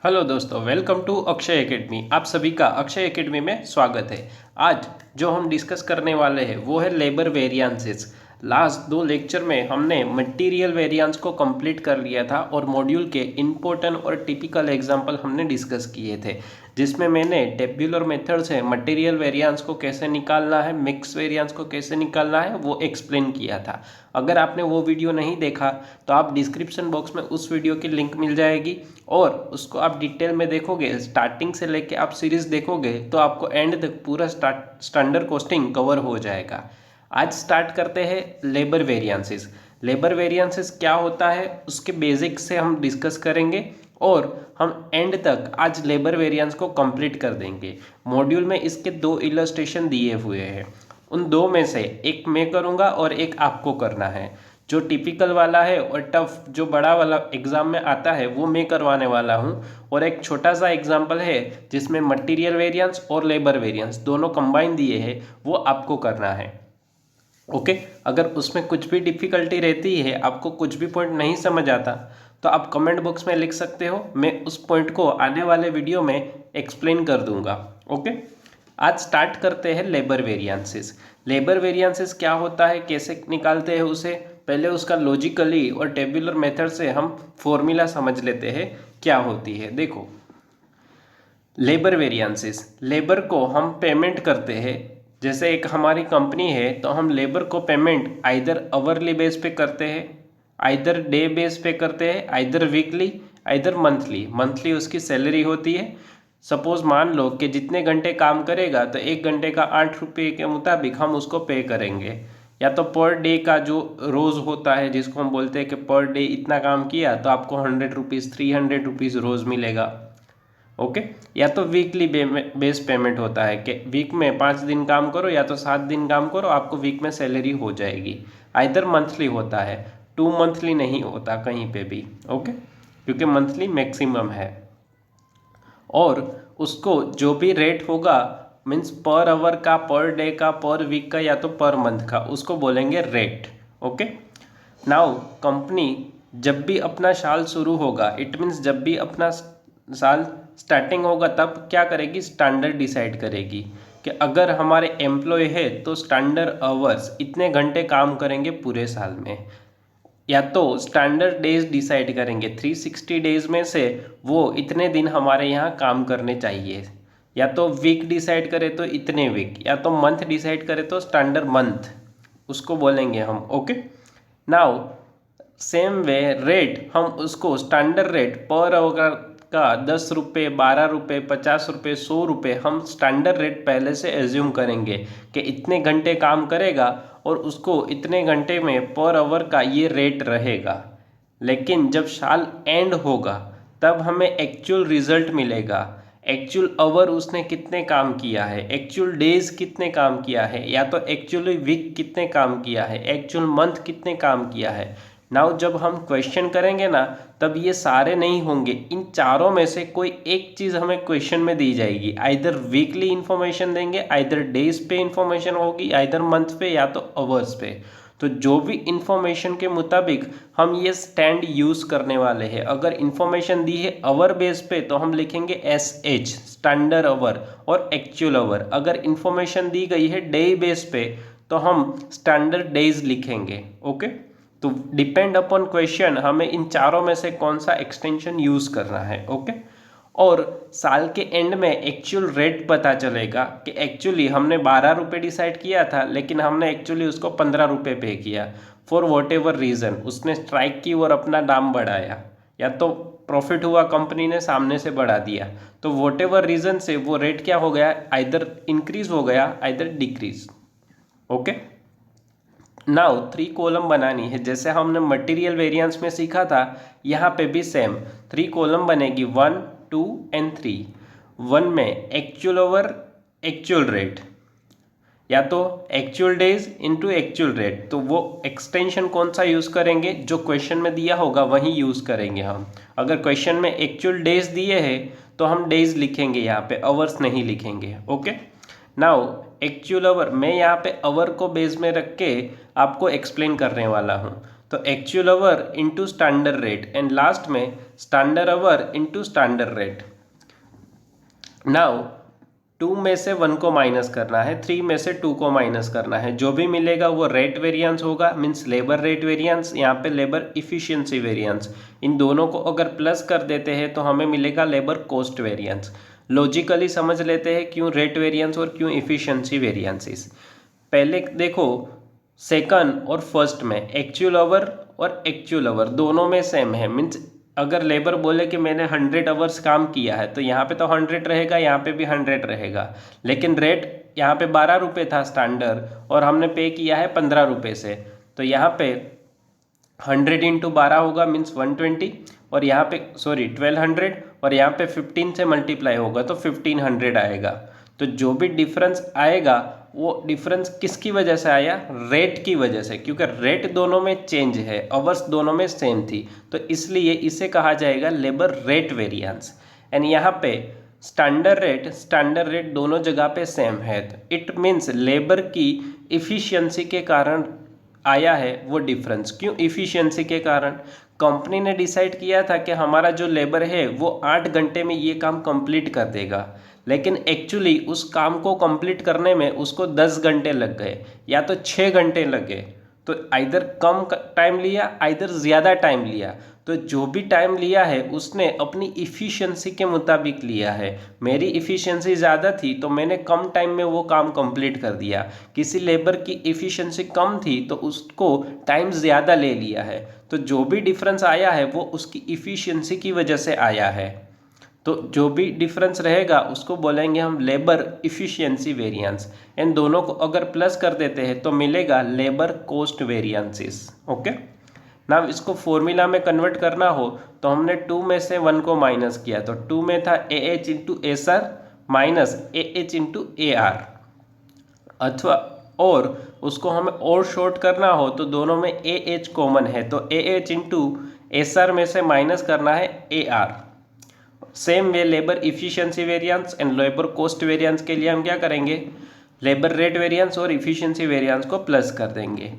Hello दोस्तों, welcome to Akshay academy. आप सभी का अक्षय एकेडमी में स्वागत है। आज जो हम डिस्कस करने वाले हैं वो है लेबर वेरिएंसेस। लास्ट दो लेक्चर में हमने मटेरियल वेरिएंस को कंप्लीट कर लिया था और मॉड्यूल के इम्पोर्टेंट और टिपिकल एग्जांपल हमने डिस्कस किए थे, जिसमें मैंने टेब्यूलर मेथड से मटेरियल वेरिएंस को कैसे निकालना है, मिक्स वेरिएंस को कैसे निकालना है वो एक्सप्लेन किया था। अगर आपने वो वीडियो नहीं देखा तो आप डिस्क्रिप्शन बॉक्स में उस वीडियो की लिंक मिल जाएगी और उसको आप डिटेल में देखोगे, स्टार्टिंग से लेके आप सीरीज देखोगे तो आपको एंड तक पूरा स्टैंडर्ड कॉस्टिंग कवर हो जाएगा। आज स्टार्ट करते हैं लेबर वेरिएंसेस। लेबर वेरिएंसेस क्या होता है उसके बेसिक्स से हम डिस्कस करेंगे और हम एंड तक आज लेबर वेरिएंस को कंप्लीट कर देंगे। मॉड्यूल में इसके दो इलस्ट्रेशन दिए हुए हैं, उन दो में से एक मैं करूँगा और एक आपको करना है। जो टिपिकल वाला है और टफ जो बड़ा वाला एग्जाम में आता है वो मैं करवाने वाला हूँ, और एक छोटा सा एग्जाम्पल है जिसमें मटेरियल वेरिएंस और लेबर वेरिएंस दोनों कंबाइन दिए हैं, वो आपको करना है। ओके, अगर उसमें कुछ भी डिफिकल्टी रहती है, आपको कुछ भी पॉइंट नहीं समझ आता, तो आप कमेंट बॉक्स में लिख सकते हो, मैं उस पॉइंट को आने वाले वीडियो में एक्सप्लेन कर दूंगा। ओके, आज स्टार्ट करते हैं लेबर वेरिएंसेस। लेबर वेरिएंसेस क्या होता है, कैसे निकालते हैं उसे, पहले उसका लॉजिकली और टेबुलर मेथड से हम फॉर्मूला समझ लेते हैं क्या होती है। देखो, लेबर वेरिएंसेस, लेबर को हम पेमेंट करते हैं। जैसे एक हमारी कंपनी है तो हम लेबर को पेमेंट आइदर आवरली बेस पे करते हैं, आइदर डे बेस पे करते हैं, either weekly, either monthly. Monthly उसकी सैलरी होती है। सपोज मान लो कि जितने घंटे काम करेगा तो 1 घंटे का 8 रुपये के मुताबिक हम उसको पे करेंगे, या तो पर डे का जो रोज़ होता है जिसको हम बोलते हैं कि पर डे इतना काम किया तो आपको 100 रुपीज़ 300 रुपीज़ रोज़ मिलेगा। ओके, या तो वीकली बेस पेमेंट होता है कि वीक में 5 दिन काम करो या तो 7 दिन काम करो, आपको वीक में सैलरी हो जाएगी। आइदर मंथली होता है, 2 मंथली नहीं होता कहीं पे भी। ओके, क्योंकि मंथली मैक्सिमम है। और उसको जो भी रेट होगा, मीन्स पर आवर का, पर डे का, पर वीक का या तो पर मंथ का, उसको बोलेंगे रेट। ओके, नाउ कंपनी जब भी अपना साल शुरू होगा, इट मीन्स जब भी अपना साल स्टार्टिंग होगा तब क्या करेगी, स्टैंडर्ड डिसाइड करेगी कि अगर हमारे एम्प्लॉय है तो स्टैंडर्ड आवर्स इतने घंटे काम करेंगे पूरे साल में, या तो स्टैंडर्ड डेज डिसाइड करेंगे 360 डेज में से वो इतने दिन हमारे यहाँ काम करने चाहिए, या तो वीक डिसाइड करे तो इतने वीक, या तो मंथ डिसाइड करे तो स्टैंडर्ड मंथ, उसको बोलेंगे हम। Okay, now same way rate, हम उसको स्टैंडर्ड रेट पर आवर का 10 रुपये, 12 रुपये, 50 रुपये, 100 रुपये हम स्टैंडर्ड रेट पहले से एज्यूम करेंगे कि इतने घंटे काम करेगा और उसको इतने घंटे में पर आवर का ये रेट रहेगा। लेकिन जब साल एंड होगा तब हमें एक्चुअल रिजल्ट मिलेगा, एक्चुअल आवर उसने कितने काम किया है, एक्चुअल डेज कितने काम किया है, या तो एक्चुअली वीक कितने काम किया है, एक्चुअल मंथ कितने काम किया है। नाउ जब हम क्वेश्चन करेंगे ना, तब ये सारे नहीं होंगे, इन चारों में से कोई एक चीज़ हमें क्वेश्चन में दी जाएगी। आइदर वीकली इन्फॉर्मेशन देंगे, आइदर डेज पे इन्फॉर्मेशन होगी, आइदर मंथ पे या तो आवर्स पे। तो जो भी इंफॉर्मेशन के मुताबिक हम ये स्टैंड यूज़ करने वाले हैं। अगर इंफॉर्मेशन दी है आवर बेस पे तो हम लिखेंगे SH स्टैंडर्ड आवर और एक्चुअल आवर। अगर इंफॉर्मेशन दी गई है डे बेस पे तो हम स्टैंडर्ड डेज लिखेंगे। ओके, तो डिपेंड अपॉन क्वेश्चन हमें इन चारों में से कौन सा एक्सटेंशन यूज़ करना है। ओके, और साल के एंड में एक्चुअल रेट पता चलेगा कि एक्चुअली हमने 12 रुपये डिसाइड किया था लेकिन हमने एक्चुअली उसको 15 रुपये पे किया। फॉर वॉट एवर रीज़न उसने स्ट्राइक की और अपना दाम बढ़ाया, या तो प्रॉफिट हुआ कंपनी ने सामने से बढ़ा दिया, तो वॉट एवर रीज़न से वो रेट क्या हो गया, आइदर इंक्रीज हो गया either decrease. Okay, now 3 column बनानी है, जैसे हमने मटेरियल वेरिएंस में सीखा था, यहाँ पे भी सेम 3 कॉलम बनेगी, 1, 2 एंड 3। 1 में एक्चुअल ओवर एक्चुअल रेट, या तो actual days into actual rate. तो वो एक्सटेंशन कौन सा यूज़ करेंगे, जो क्वेश्चन में दिया होगा वही यूज़ करेंगे हम। अगर क्वेश्चन में एक्चुअल डेज दिए हैं तो हम डेज लिखेंगे, यहाँ पे आवर्स नहीं लिखेंगे। ओके, नाउ एक्चुअल आवर, मैं यहाँ पे आवर को बेस में रख के आपको एक्सप्लेन करने वाला हूँ। तो actual hour into standard rate and last में standard hour into standard rate. Now 2 में से 1 को माइनस करना है, 3 में से 2 को माइनस करना है, जो भी मिलेगा वो रेट वेरिएंस होगा, मीन्स लेबर रेट वेरिएंस, यहाँ पे लेबर इफिशिएंसी वेरिएंस। इन दोनों को अगर प्लस कर देते हैं तो हमें मिलेगा लेबर कॉस्ट वेरिएंस। लॉजिकली समझ लेते हैं क्यों रेट वेरिएंस और क्यों इफिशिएंसी वेरिएंसेस। पहले देखो सेकंड और फर्स्ट में एक्चुअल आवर और एक्चुअल आवर दोनों में सेम है, मीन्स अगर लेबर बोले कि मैंने 100 आवर्स काम किया है तो यहाँ पे तो 100 रहेगा, यहाँ पे भी 100 रहेगा, लेकिन रेट यहाँ पे 12 रुपये था स्टैंडर्ड और हमने पे किया है 15 रुपये से, तो यहाँ पे 100 इंटू 12 होगा मीन्स 120, और यहाँ पे 1200, और यहाँ पे 15 से मल्टीप्लाई होगा तो 1500 आएगा। तो जो भी डिफरेंस आएगा वो डिफरेंस किसकी वजह से आया? रेट की वजह से, क्योंकि रेट दोनों में चेंज है, अवर्स दोनों में सेम थी, तो इसलिए इसे कहा जाएगा लेबर रेट वेरिएंस। एंड यहाँ पे स्टैंडर्ड रेट दोनों जगह पे सेम है, तो इट मीन्स लेबर की इफिशियंसी के कारण आया है वो डिफरेंस। क्यों इफिशियंसी के कारण? कंपनी ने डिसाइड किया था कि हमारा जो लेबर है वो 8 घंटे में ये काम कंप्लीट कर देगा, लेकिन एक्चुअली उस काम को कंप्लीट करने में उसको 10 घंटे लग गए या तो 6 घंटे लगे, तो आइदर कम टाइम लिया आइदर ज़्यादा टाइम लिया, तो जो भी टाइम लिया है उसने अपनी इफ़िशियंसी के मुताबिक लिया है। मेरी इफ़िशियंसी ज़्यादा थी तो मैंने कम टाइम में वो काम कंप्लीट कर दिया, किसी लेबर की इफ़िशियंसी कम थी तो उसको टाइम ज़्यादा ले लिया है, तो जो भी डिफरेंस आया है वो उसकी इफ़िशियंसी की वजह से आया है। तो जो भी डिफरेंस रहेगा उसको बोलेंगे हम लेबर इफ़िशियंसी वेरिएंस, इन दोनों को अगर प्लस कर देते हैं तो मिलेगा लेबर कॉस्ट वेरिएंसेस। ओके, ना इसको फॉर्मूला में कन्वर्ट करना हो तो हमने 2 में से 1 को माइनस किया, तो 2 में था AH into SR minus AH into AR, अथवा और उसको हमें और शॉर्ट करना हो तो दोनों में AH कॉमन है, तो AH इंटू SR में से माइनस करना है AR। Same way labour efficiency variance and labour cost variance के लिए हम क्या करेंगे? लेबर रेट वेरिएंस और इफिशियंसी वेरिएंस को प्लस कर देंगे।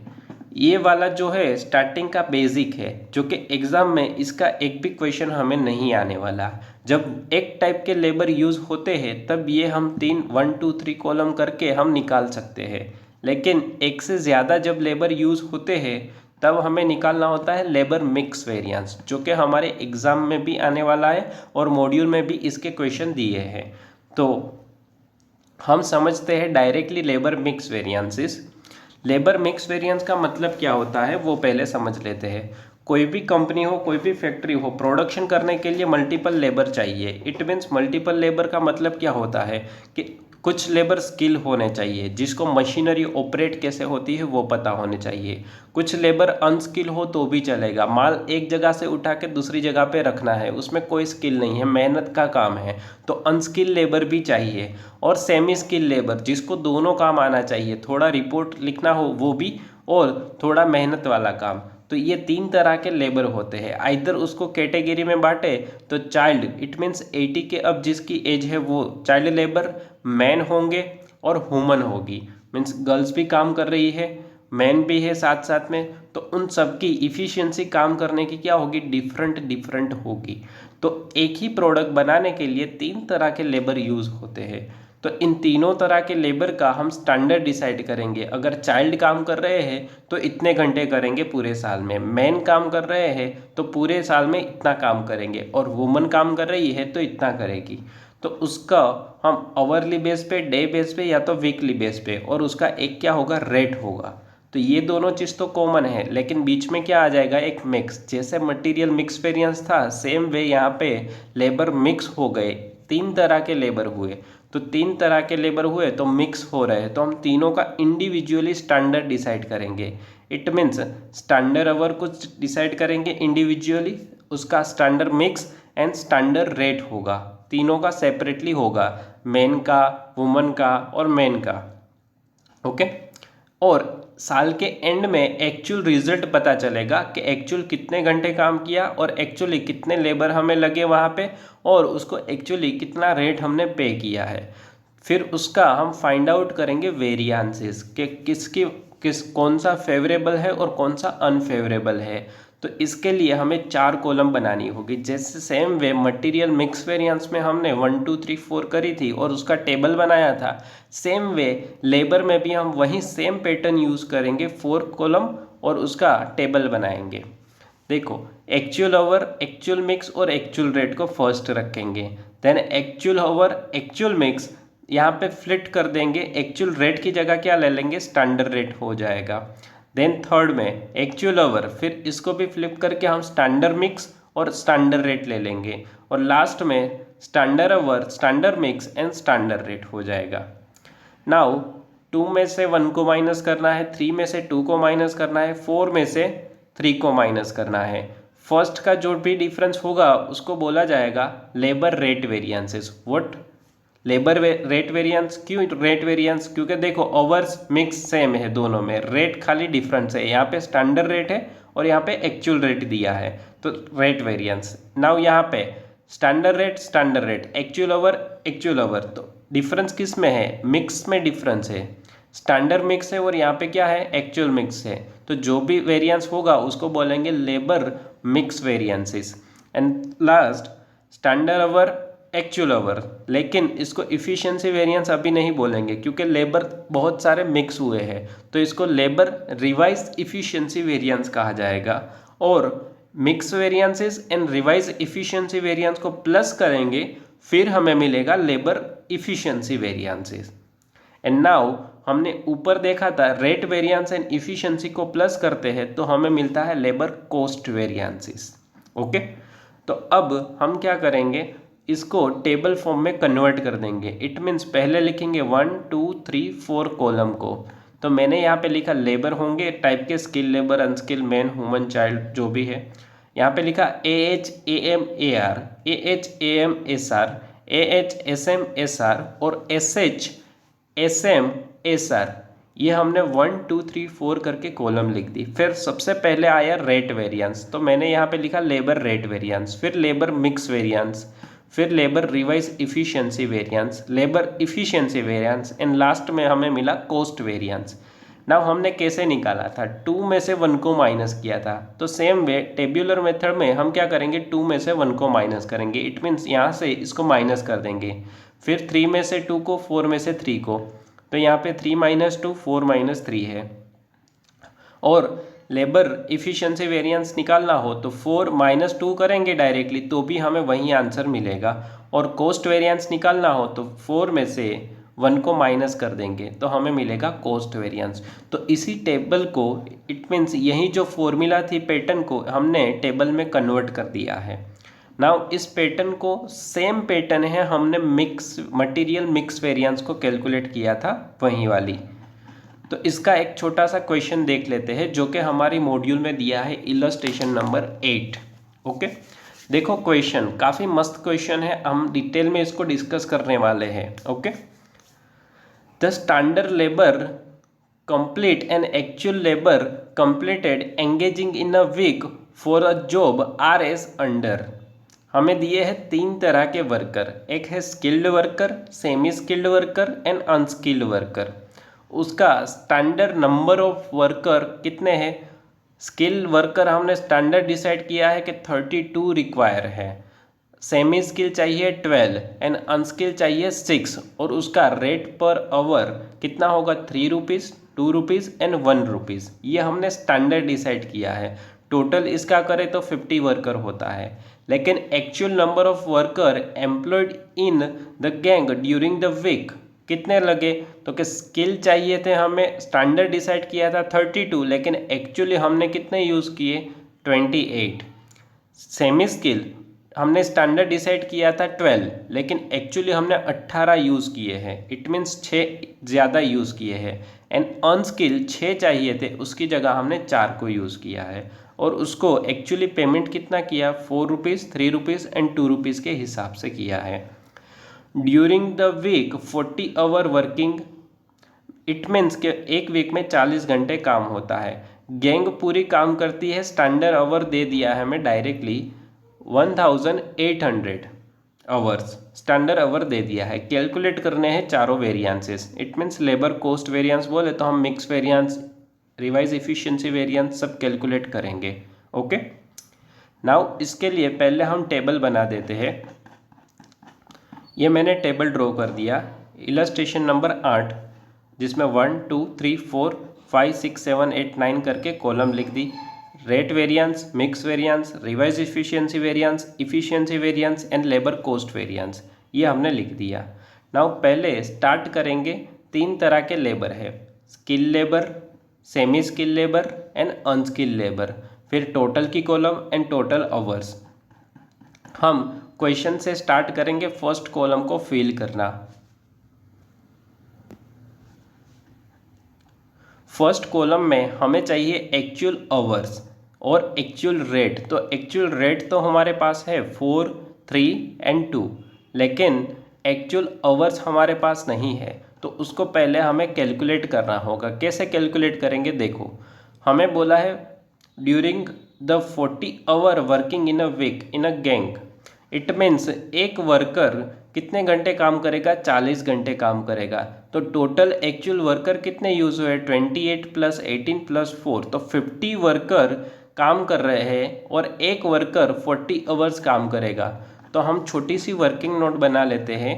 ये वाला जो है स्टार्टिंग का बेसिक है, जो कि एग्जाम में इसका एक भी क्वेश्चन हमें नहीं आने वाला। जब एक टाइप के लेबर यूज़ होते हैं तब ये हम 1 2 3 कॉलम करके हम निकाल सकते हैं, लेकिन एक से ज़्यादा जब लेबर यूज़ होते हैं तब हमें निकालना होता है लेबर मिक्स वेरिएंस, जो कि हमारे एग्ज़ाम में भी आने वाला है और मॉड्यूल में भी इसके क्वेश्चन दिए हैं। तो हम समझते हैं directly labour mix variances. Labour mix variance का मतलब क्या होता है वो पहले समझ लेते हैं। कोई भी कंपनी हो, कोई भी फैक्ट्री हो, प्रोडक्शन करने के लिए मल्टीपल लेबर चाहिए। इट मीन्स मल्टीपल लेबर का मतलब क्या होता है कि कुछ लेबर स्किल होने चाहिए, जिसको मशीनरी ऑपरेट कैसे होती है वो पता होने चाहिए। कुछ लेबर अनस्किल हो तो भी चलेगा, माल एक जगह से उठा के दूसरी जगह पे रखना है, उसमें कोई स्किल नहीं है, मेहनत का काम है, तो अनस्किल लेबर भी चाहिए। और सेमी स्किल लेबर, जिसको दोनों काम आना चाहिए, थोड़ा रिपोर्ट लिखना हो वो भी और थोड़ा मेहनत वाला काम, तो ये 3 तरह के लेबर होते हैं। आइदर उसको कैटेगरी में बांटे तो चाइल्ड, इट मीन्स 80 के अब जिसकी एज है वो चाइल्ड लेबर, मैन होंगे और वुमन होगी, मीन्स गर्ल्स भी काम कर रही है, मैन भी है साथ साथ में, तो उन सब की इफ़िशियंसी काम करने की क्या होगी? डिफरेंट होगी। तो एक ही प्रोडक्ट बनाने के लिए 3 तरह के लेबर यूज़ होते हैं, तो इन तीनों तरह के लेबर का हम स्टैंडर्ड डिसाइड करेंगे। अगर चाइल्ड काम कर रहे हैं तो इतने घंटे करेंगे पूरे साल में, मैन काम कर रहे हैं तो पूरे साल में इतना काम करेंगे, और वुमन काम कर रही है तो इतना करेगी। तो उसका हम आवरली बेस पे, डे बेस पे या तो वीकली बेस पे, और उसका एक क्या होगा? रेट होगा। तो ये दोनों चीज़ तो कॉमन है, लेकिन बीच में क्या आ जाएगा? एक मिक्स। जैसे मटेरियल मिक्स वेरिएंस था, सेम वे यहाँ पे लेबर मिक्स हो गए, 3 तरह के लेबर हुए, तो 3 तरह के लेबर हुए तो मिक्स हो रहे हैं, तो हम तीनों का इंडिविजुअली स्टैंडर्ड डिसाइड करेंगे। इट मीन्स स्टैंडर्ड आवर कुछ डिसाइड करेंगे इंडिविजुअली, उसका standard mix and standard rate होगा, तीनों का सेपरेटली होगा, मेन का, वुमन का और मैन का। ओके, और साल के एंड में एक्चुअल रिजल्ट पता चलेगा कि एक्चुअल कितने घंटे काम किया और एक्चुअली कितने लेबर हमें लगे वहाँ पे, और उसको एक्चुअली कितना रेट हमने पे किया है। फिर उसका हम फाइंड आउट करेंगे वेरिएंसेस, कि किसकी कौन सा फेवरेबल है और कौन सा अनफेवरेबल है। तो इसके लिए हमें 4 कॉलम बनानी होगी। जैसे same way material mix variance में हमने 1 2 3 4 करी थी और उसका टेबल बनाया था, सेम वे लेबर में भी हम वही सेम पैटर्न यूज़ करेंगे, 4 कॉलम और उसका टेबल बनाएंगे। देखो, एक्चुअल आवर, एक्चुअल मिक्स और एक्चुअल रेट को फर्स्ट रखेंगे, then actual hour, actual mix यहाँ पे फ्लिट कर देंगे, एक्चुअल रेट की जगह क्या ले लेंगे, स्टैंडर्ड रेट हो जाएगा। देन थर्ड में एक्चुअल आवर, फिर इसको भी फ्लिप करके हम स्टैंडर्ड मिक्स और स्टैंडर्ड रेट ले लेंगे, और लास्ट में standard our, standard mix and standard rate हो जाएगा। नाउ 2 में से 1 को माइनस करना है, 3 में से 2 को माइनस करना है, 4 में से 3 को माइनस करना है। फर्स्ट का जो भी डिफरेंस होगा उसको बोला जाएगा labour rate variances. What? Labour rate variance. क्यों रेट वेरिएंस? क्योंकि देखो ओवर्स मिक्स सेम है दोनों में, रेट खाली डिफरेंस है। यहाँ पे स्टैंडर्ड रेट है और यहाँ पे एक्चुअल रेट दिया है, तो रेट वेरिएंस। नाउ यहाँ पे standard rate, actual over, actual over, तो डिफरेंस किस में है, मिक्स में डिफरेंस है। स्टैंडर्ड मिक्स है और यहाँ पे क्या है, एक्चुअल मिक्स है, तो जो भी वेरिएंस होगा उसको बोलेंगे labour mix variances. And last standard over, actual over, लेकिन इसको इफ़िशिएंसी वेरिएंस अभी नहीं बोलेंगे क्योंकि लेबर बहुत सारे मिक्स हुए हैं, तो इसको लेबर रिवाइज इफ़िशिएंसी वेरिएंस कहा जाएगा। और mix variances and revise efficiency variance को प्लस करेंगे, फिर हमें मिलेगा labour efficiency variances. And now हमने ऊपर देखा था रेट वेरिएंस एंड इफ़िशिएंसी को प्लस करते हैं तो हमें मिलता है लेबर कॉस्ट वेरिएंसेस। ओके, तो अब हम क्या करेंगे, इसको टेबल फॉर्म में कन्वर्ट कर देंगे। इट मीन्स पहले लिखेंगे 1 2 3 4 कॉलम को, तो मैंने यहाँ पे लिखा लेबर होंगे टाइप के, skill labour, unskilled, man, woman, child, जो भी है। यहाँ पे लिखा AHAMAR, AHAMSR, AHSMSR और SHSMSR, ये हमने 1 2 3 4 करके कॉलम लिख दी। फिर सबसे पहले आया रेट वेरिएंस, तो मैंने यहाँ पे लिखा लेबर रेट वेरिएंस, फिर लेबर मिक्स वेरिएंस, फिर labour revise efficiency variance, labour efficiency variance, and last में हमें मिला कॉस्ट वेरिएंस। नाउ हमने कैसे निकाला था, 2 में से 1 को माइनस किया था, तो सेम वे टेब्यूलर मेथड में हम क्या करेंगे, 2 में से 1 को माइनस करेंगे। इट मीन्स यहाँ से इसको माइनस कर देंगे, फिर 3 में से 2 को, 4 में से 3 को, तो यहाँ पे 3 - 2 4 - 3 है। और लेबर इफ़िशिएंसी वेरिएंस निकालना हो तो 4 - 2 करेंगे डायरेक्टली, तो भी हमें वही आंसर मिलेगा। और कॉस्ट वेरिएंस निकालना हो तो 4 में से 1 को माइनस कर देंगे तो हमें मिलेगा कॉस्ट वेरिएंस। तो इसी टेबल को, इट मीन्स यही जो फॉर्मूला थी पैटर्न को, हमने टेबल में कन्वर्ट कर दिया है। नाउ इस पैटर्न को, सेम पैटर्न है, हमने मिक्स मटेरियल मिक्स वेरिएंस को कैलकुलेट किया था वही वाली। तो इसका एक छोटा सा क्वेश्चन देख लेते हैं जो कि हमारी मॉड्यूल में दिया है, इलस्ट्रेशन नंबर 8। ओके, देखो क्वेश्चन काफ़ी मस्त क्वेश्चन है, हम डिटेल में इसको डिस्कस करने वाले हैं। Okay, the standard labour complete and actual labour completed engaging in a week for a job are as under. हमें दिए हैं 3 तरह के वर्कर, एक है skilled worker, semi skilled worker and unskilled worker. उसका स्टैंडर्ड नंबर ऑफ वर्कर कितने हैं, स्किल वर्कर हमने स्टैंडर्ड डिसाइड किया है कि 32 रिक्वायर है, सेमी स्किल चाहिए 12 एंड अनस्किल चाहिए 6, और उसका रेट पर आवर कितना होगा, 3 रुपीज़, 2 रुपीज़ एंड 1 रुपीज़। ये हमने स्टैंडर्ड डिसाइड किया है। टोटल इसका करें तो 50 वर्कर होता है, लेकिन actual number of worker employed in the gang during the week कितने लगे, तो कि स्किल चाहिए थे हमें, स्टैंडर्ड डिसाइड किया था 32, लेकिन एक्चुअली हमने कितने यूज़ किए, 28। सेमी स्किल हमने स्टैंडर्ड डिसाइड किया था 12, लेकिन एक्चुअली हमने 18 यूज़ किए हैं। इट मीन्स 6 ज़्यादा यूज़ किए हैं। एंड अनस्किल 6 चाहिए थे, उसकी जगह हमने 4 को यूज़ किया है, और उसको एक्चुअली पेमेंट कितना किया, 4 रुपीज़, 3 रुपीज़ एंड 2 रुपीज़ के हिसाब से किया है। During the week 40 hour working, it means के एक वीक में 40 घंटे काम होता है। गैंग पूरी काम करती है, स्टैंडर्ड आवर दे दिया है हमें डायरेक्टली 1800 आवर्स, स्टैंडर्ड आवर दे दिया है। कैलकुलेट करने हैं चारों variances, it means labour cost variance बोले तो हम mix variance revise efficiency variance सब कैलकुलेट करेंगे। ओके, नाउ इसके लिए पहले हम टेबल बना देते हैं। ये मैंने टेबल ड्रॉ कर दिया, इलस्ट्रेशन नंबर 8, जिसमें 1 2 3 4 5 6 7 8 9 करके कॉलम लिख दी। Rate variance, mix variance, revise efficiency variance and labour cost variance, ये हमने लिख दिया। नाउ पहले स्टार्ट करेंगे, 3 तरह के लेबर है, skill labour, semi skill labour and unskilled labour, फिर टोटल की कॉलम एंड टोटल आवर्स। हम क्वेश्चन से स्टार्ट करेंगे, फर्स्ट कॉलम को फिल करना। फर्स्ट कॉलम में हमें चाहिए एक्चुअल आवर्स और एक्चुअल रेट। तो एक्चुअल रेट तो हमारे पास है 4, 3 एंड 2, लेकिन एक्चुअल आवर्स हमारे पास नहीं है, तो उसको पहले हमें कैलकुलेट करना होगा। कैसे कैलकुलेट करेंगे, देखो हमें बोला है during the 40 hour working in a week in a gang, it means एक वर्कर कितने घंटे काम करेगा, 40 घंटे काम करेगा। तो टोटल एक्चुअल वर्कर कितने यूज़ हुए, 28 + 18 + 4, तो 50 वर्कर काम कर रहे हैं और एक वर्कर 40 आवर्स काम करेगा। तो हम छोटी सी वर्किंग नोट बना लेते हैं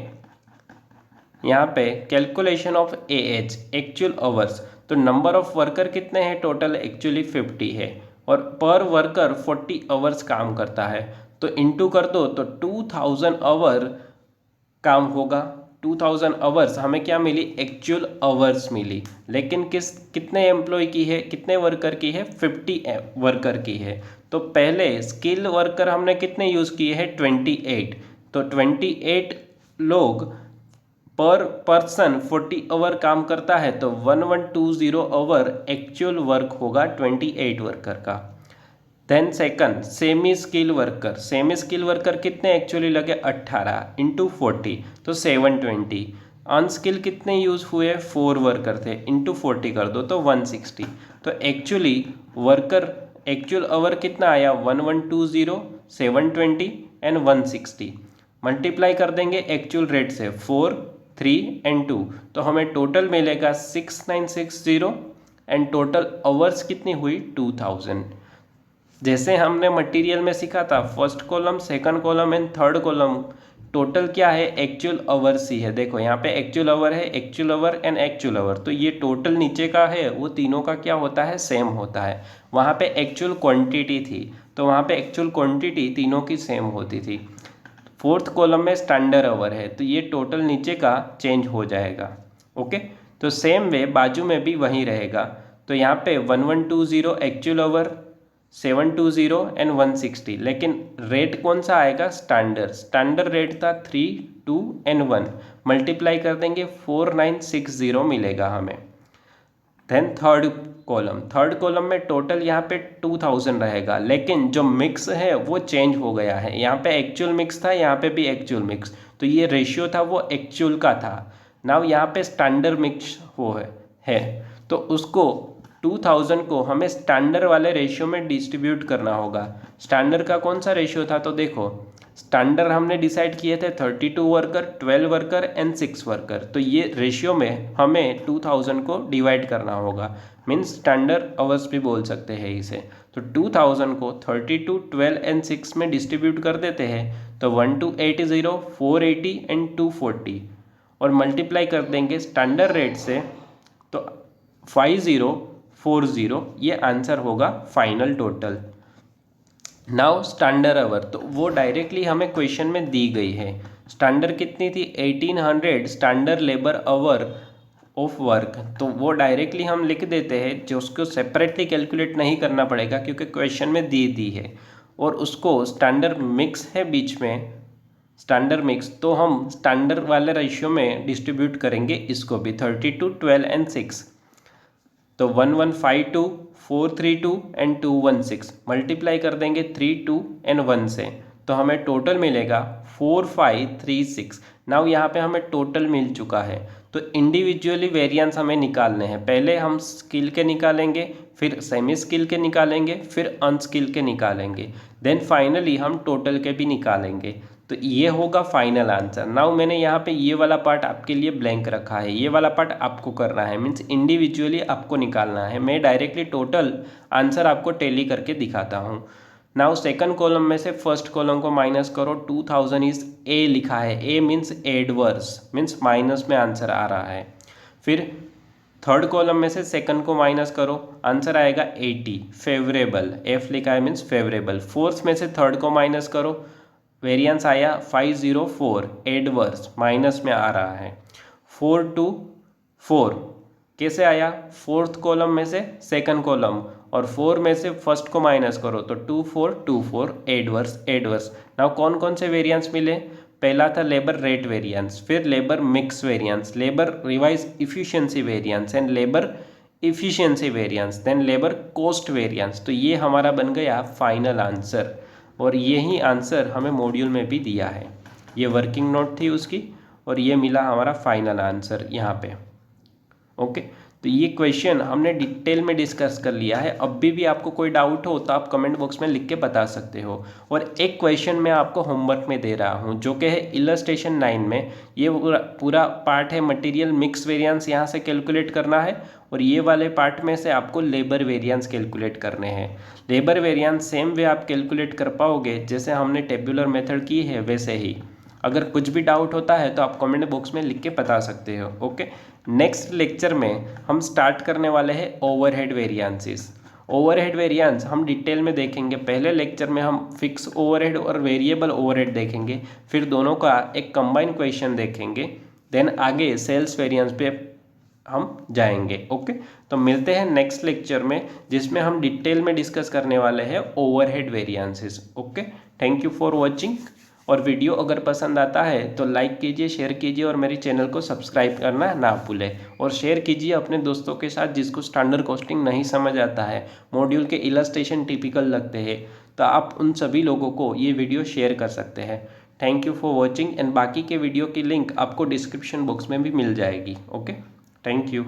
यहाँ पे, calculation of AH actual hours. तो नंबर ऑफ वर्कर कितने हैं, टोटल एक्चुअली 50 है और पर वर्कर 40 आवर्स काम करता है, तो इनटू कर दो तो 2000 आवर काम होगा। 2000 आवर्स हमें क्या मिली, एक्चुअल आवर्स मिली, लेकिन कितने एम्प्लॉय की है, कितने वर्कर की है, 50 वर्कर की है। तो पहले स्किल वर्कर हमने कितने यूज़ किए हैं, 28, तो 28 लोग पर पर्सन 40 आवर काम करता है, तो 1120 आवर एक्चुअल वर्क होगा 28 वर्कर का। Then second semi skill worker कितने एक्चुअली लगे, 18 × 40, तो 720। अनस्किल कितने यूज़ हुए, 4 वर्कर थे, × 40 कर दो तो 160। तो एक्चुअली वर्कर एक्चुअल आवर कितना आया, 1120, 720 एंड 160। मल्टीप्लाई कर देंगे एक्चुअल रेट से, 4, 3 एंड 2, तो हमें टोटल मिलेगा 6960 एंड टोटल आवर्स कितनी हुई, 2000। जैसे हमने मटेरियल में सीखा था, first column, second column and third column total क्या है, एक्चुअल आवर्स ही है। देखो यहाँ पे एक्चुअल आवर है, actual our and actual our, तो ये टोटल नीचे का है वो तीनों का क्या होता है, सेम होता है। वहाँ पे एक्चुअल क्वांटिटी थी, तो वहाँ पे एक्चुअल क्वांटिटी तीनों की सेम होती थी। फोर्थ कॉलम में स्टैंडर्ड आवर है, तो ये टोटल नीचे का चेंज हो जाएगा। ओके, तो सेम वे बाजू में भी वही रहेगा। तो यहाँ पे 1120 एक्चुअल आवर, 720 एंड 160, लेकिन रेट कौन सा आएगा, स्टैंडर्ड रेट था 3, 2 एंड 1, मल्टीप्लाई कर देंगे 4960 मिलेगा हमें। देन थर्ड कॉलम में टोटल यहाँ पे 2000 रहेगा, लेकिन जो मिक्स है वो चेंज हो गया है। यहाँ पे एक्चुअल मिक्स था, यहाँ पे भी एक्चुअल मिक्स, तो ये रेशियो था वो एक्चुअल का था। नाउ यहाँ पे स्टैंडर्ड मिक्स है तो उसको 2000 को हमें स्टैंडर्ड वाले रेशियो में डिस्ट्रीब्यूट करना होगा। स्टैंडर्ड का कौन सा रेशियो था, तो देखो स्टैंडर्ड हमने डिसाइड किए थे 32 वर्कर, 12 वर्कर एंड 6 वर्कर, तो ये रेशियो में हमें 2000 को डिवाइड करना होगा, मीन्स स्टैंडर्ड आवर्स भी बोल सकते हैं इसे। तो 2000 को 32, 12 एंड 6 में डिस्ट्रीब्यूट कर देते हैं, तो 1280, 480 एंड 240, और मल्टीप्लाई कर देंगे स्टैंडर्ड रेट से, तो 5040, ये आंसर होगा final total. Now standard our, तो वो डायरेक्टली हमें क्वेश्चन में दी गई है। स्टैंडर्ड कितनी थी, 1800 standard labour hour of work, तो वो डायरेक्टली हम लिख देते हैं, जो उसको सेपरेटली कैलकुलेट नहीं करना पड़ेगा क्योंकि क्वेश्चन में दी है। और उसको स्टैंडर्ड मिक्स है बीच में, स्टैंडर्ड मिक्स, तो हम स्टैंडर्ड वाले रेशियो में डिस्ट्रीब्यूट करेंगे इसको भी, 32, 12 एंड 6, तो 1152, 432 एंड 216, मल्टीप्लाई कर देंगे 3, 2 एंड 1 से, तो हमें टोटल मिलेगा 4536। नाउ यहाँ पे हमें टोटल मिल चुका है, तो इंडिविजुअली वेरिएंस हमें निकालने हैं। पहले हम स्किल के निकालेंगे, फिर सेमी स्किल के निकालेंगे, फिर अनस्किल के निकालेंगे, देन फाइनली हम टोटल के भी निकालेंगे। तो ये होगा फाइनल आंसर। नाउ मैंने यहाँ पे ये वाला पार्ट आपके लिए ब्लैंक रखा है, ये वाला पार्ट आपको करना है, मीन्स इंडिविजुअली आपको निकालना है। मैं डायरेक्टली टोटल आंसर आपको टैली करके दिखाता हूँ। नाउ सेकंड कॉलम में से फर्स्ट कॉलम को माइनस करो, 2000 इज ए लिखा है, ए मीन्स एडवर्स, मीन्स माइनस में आंसर आ रहा है। फिर थर्ड कॉलम में से सेकंड को माइनस करो, आंसर आएगा 80, फेवरेबल, एफ लिखा है मीन्स फेवरेबल। फोर्थ में से थर्ड को माइनस करो, वेरिएंस आया 504, एडवर्स, माइनस में आ रहा है। 424 कैसे आया, फोर्थ कॉलम में से सेकंड कॉलम और 4 में से फर्स्ट को माइनस करो तो 2424, एडवर्स एडवर्स। नाउ कौन कौन से वेरिएंस मिले, पहला था लेबर रेट वेरिएंस, फिर labour mix variance, labour revise efficiency variance and labour efficiency variance, then labour cost variance. तो ये हमारा बन गया फाइनल आंसर, और यही आंसर हमें मॉड्यूल में भी दिया है। ये वर्किंग नोट थी उसकी, और ये मिला हमारा फाइनल आंसर यहाँ पे। ओके, तो ये क्वेश्चन हमने डिटेल में डिस्कस कर लिया है। अब भी आपको कोई डाउट हो तो आप कमेंट बॉक्स में लिख के बता सकते हो। और एक क्वेश्चन मैं आपको होमवर्क में दे रहा हूँ जो कि है इलस्ट्रेशन 9 में। ये पूरा पार्ट है मटेरियल मिक्स वेरिएंस, यहाँ से कैलकुलेट करना है, और ये वाले पार्ट में से आपको लेबर वेरिएंस कैलकुलेट करने हैं। लेबर वेरिएंस सेम वे आप कैलकुलेट कर पाओगे जैसे हमने टेबुलर मेथड की है वैसे ही। अगर कुछ भी डाउट होता है तो आप कमेंट बॉक्स में लिख के बता सकते हो। ओके, नेक्स्ट लेक्चर में हम स्टार्ट करने वाले हैं ओवरहेड वेरिएंसेस। ओवरहेड वेरिएंस हम डिटेल में देखेंगे। पहले लेक्चर में हम फिक्स ओवरहेड और वेरिएबल ओवरहेड देखेंगे, फिर दोनों का एक कंबाइन क्वेश्चन देखेंगे, देन आगे सेल्स वेरिएंस पे हम जाएंगे। ओके, तो मिलते हैं नेक्स्ट लेक्चर में जिसमें हम डिटेल में डिस्कस करने वाले हैं overhead variances. Okay, thank you for watching. और वीडियो अगर पसंद आता है तो लाइक कीजिए, शेयर कीजिए, और मेरे चैनल को सब्सक्राइब करना ना भूलें। और शेयर कीजिए अपने दोस्तों के साथ जिसको स्टैंडर्ड कॉस्टिंग नहीं समझ आता है, मॉड्यूल के इलस्ट्रेशन टिपिकल लगते हैं, तो आप उन सभी लोगों को ये वीडियो शेयर कर सकते हैं। Thank you for watching, and बाकी के वीडियो की लिंक आपको डिस्क्रिप्शन बॉक्स में भी मिल जाएगी। Okay, thank you.